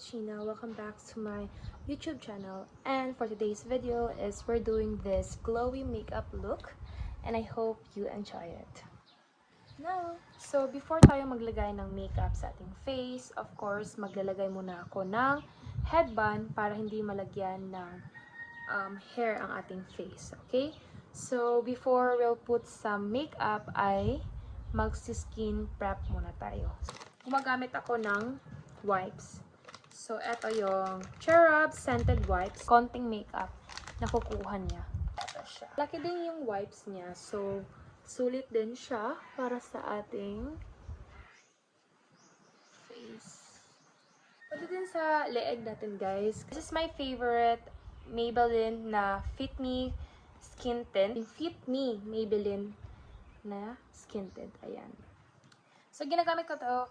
it's Sheena. Welcome back to my YouTube channel. And for today's video is we're doing this glowy makeup look. And I hope you enjoy it. Now, so before tayo maglagay ng makeup sa ating face, of course, maglalagay muna ako ng headband para hindi malagyan ng hair ang ating face. Okay? So, before we'll put some makeup ay mag-skin prep muna tayo. Gumagamit ako ng wipes. So, eto yung Cherub Scented Wipes. Konting makeup na kukuha niya. Ito siya. Laki din yung wipes niya. So, sulit din siya para sa ating face. Pwede din sa leeg natin, guys. This is my favorite Maybelline na Fit Me Skin Tint. Fit Me Maybelline na Skin Tint. Ayan. So, ginagamit ko to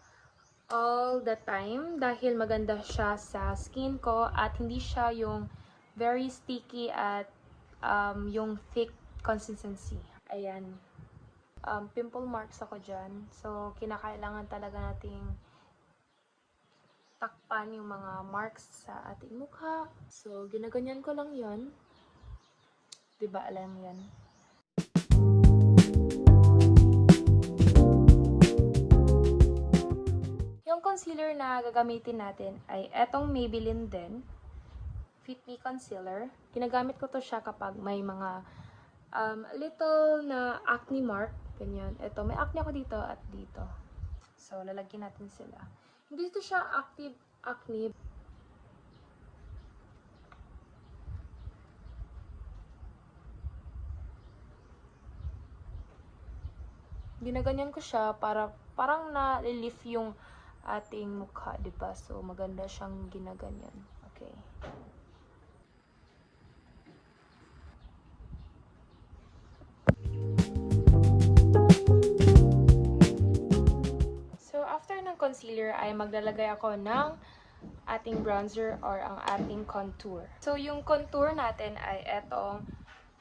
all the time dahil maganda siya sa skin ko at hindi siya yung very sticky at yung thick consistency. Ayan. Pimple marks ako dyan. So, kinakailangan talaga nating takpan yung mga marks sa ating mukha. So, ginaganyan ko lang yon. Diba, alam mo yan? Yung concealer na gagamitin natin ay etong Maybelline din. Fit Me Concealer. Ginagamit ko to siya kapag may mga little na acne mark. Ganyan. Ito, may acne ako dito at dito. So, lalagyan natin sila. Hindi ito siya active acne. Ginaganyan ko siya para parang na-relief yung ating mukha, diba? So, maganda siyang ginaganyan. Okay. So, after ng concealer ay maglalagay ako ng ating bronzer or ang ating contour. So, yung contour natin ay etong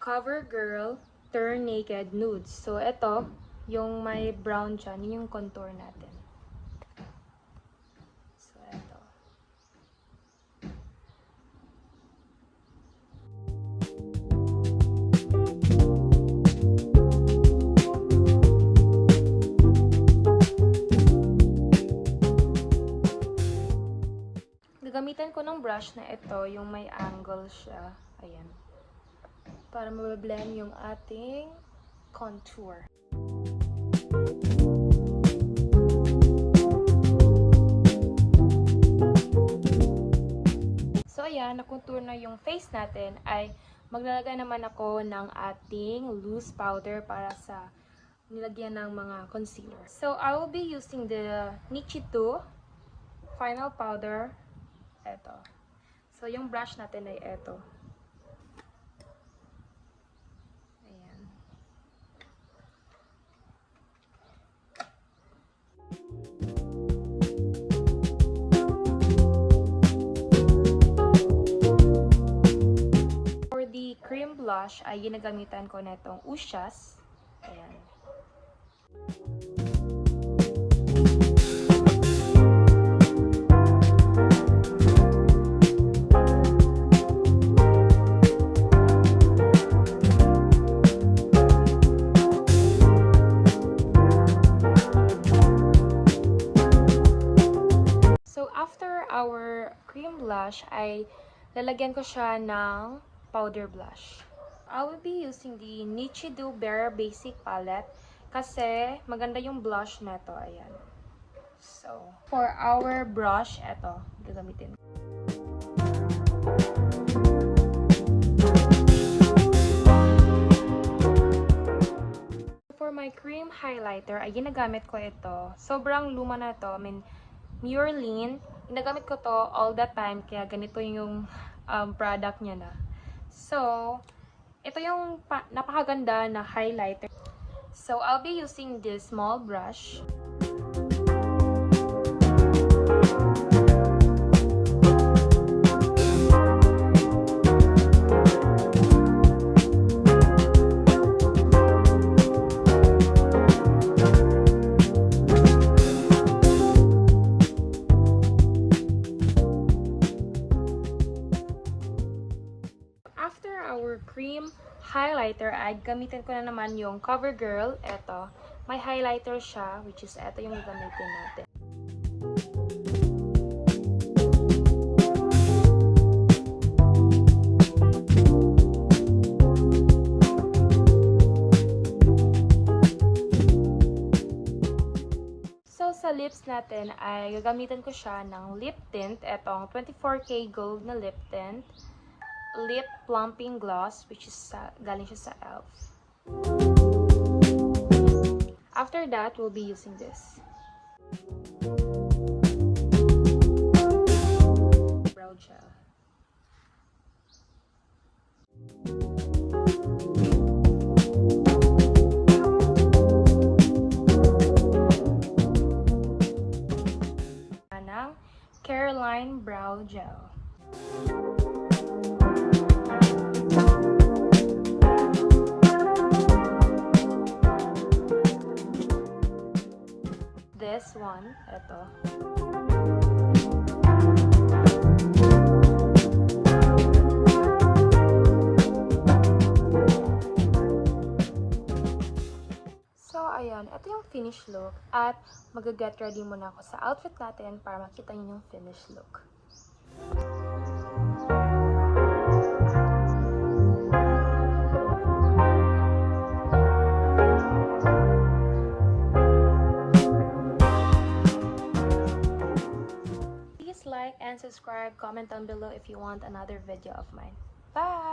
CoverGirl Turn Naked Nudes. So, eto, yung may brown dyan, yun yung contour natin. Gagamitan ko ng brush na ito, yung may angle siya. Ayan. Para mabablend yung ating contour. So, ayan. Nakontour na yung face natin. Ay maglalagay naman ako ng ating loose powder para sa nilagyan ng mga concealer. So, I will be using the Nichi 2 Final Powder. Eto. So, yung brush natin ay eto. Ayan. For the cream blush, ay ginagamitan ko na itong Ushas. Ayan. Our cream blush ay lalagyan ko siya ng powder blush. I will be using the Nichi Do Bare Basic Palette kasi maganda yung blush na to. Ayan. So, for our brush, eto, gagamitin. For my cream highlighter, ay ginagamit ko ito. Sobrang luma na to. I mean, Murline. Ginagamit ko to all the time, kaya ganito yung product niya na. So, ito yung napakaganda na highlighter. So, I'll be using this small brush. our cream highlighter, ay gamitin ko na naman yung CoverGirl. Eto, may highlighter siya, which is eto yung gagamitin natin. So, sa lips natin ay gagamitan ko siya ng lip tint. Etong 24K Gold na lip tint. Lip plumping gloss, which is galing siya sa e.l.f. After that, we'll be using this. Brow gel. Ng Caroline Brow Gel. This one, ito. So, ayan. Ito yung finished look. At mag-get ready muna ako sa outfit natin para makita niyo yung finished look. Please like and subscribe. Comment down below if you want another video of mine. Bye!